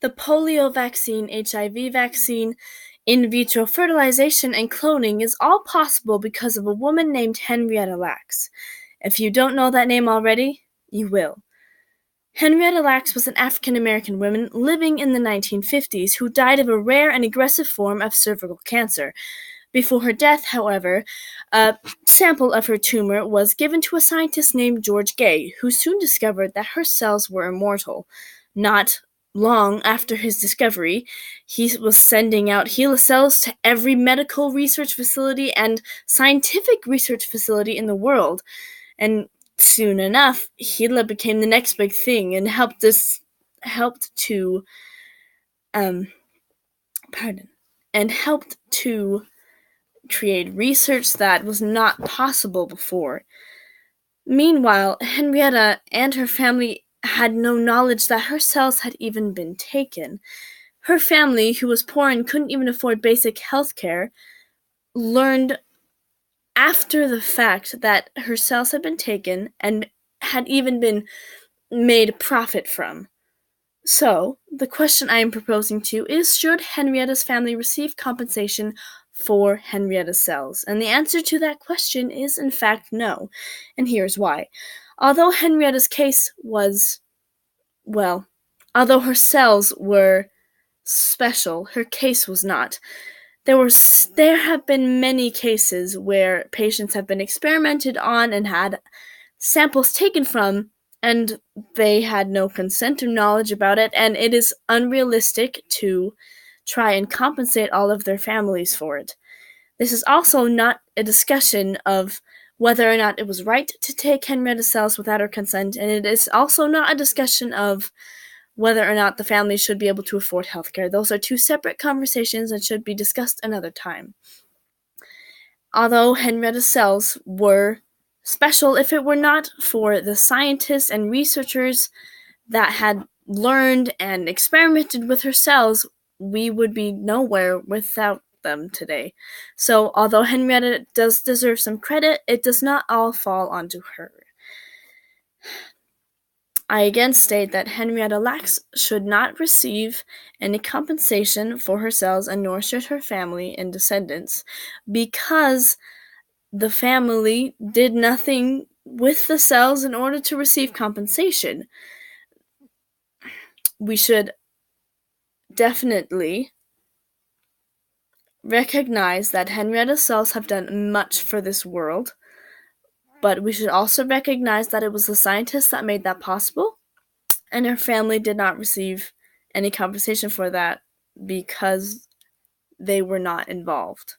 the polio vaccine, HIV vaccine, in vitro fertilization, and cloning is all possible because of a woman named Henrietta Lacks. If you don't know that name already, you will. Henrietta Lacks was an African-American woman living in the 1950s who died of a rare and aggressive form of cervical cancer. Before her death, however, a sample of her tumor was given to a scientist named George Gay, who soon discovered that her cells were immortal. Not long after his discovery, he was sending out HeLa cells to every medical research facility and scientific research facility in the world. And soon enough, HeLa became the next big thing and helped to create research that was not possible before. Meanwhile, Henrietta and her family had no knowledge that her cells had even been taken. Her family, who was poor and couldn't even afford basic health care, learned after the fact that her cells had been taken and had even been made profit from. So, the question I am proposing to is, should Henrietta's family receive compensation for Henrietta's cells? And the answer to that question is, in fact, no. And here's why. Although Henrietta's case was, although her cells were special, her case was not. There have been many cases where patients have been experimented on and had samples taken from, and they had no consent or knowledge about it, and it is unrealistic to try and compensate all of their families for it. This is also not a discussion of whether or not it was right to take Henrietta's cells without her consent, and it is also not a discussion of whether or not the family should be able to afford healthcare. Those are two separate conversations and should be discussed another time. Although Henrietta's cells were special, if it were not for the scientists and researchers that had learned and experimented with her cells, we would be nowhere without them today. So, although Henrietta does deserve some credit, it does not all fall onto her. I again state that Henrietta Lacks should not receive any compensation for her cells, and nor should her family and descendants, because the family did nothing with the cells in order to receive compensation. We should definitely recognize that Henrietta's cells have done much for this world, but we should also recognize that it was the scientists that made that possible, and her family did not receive any compensation for that because they were not involved.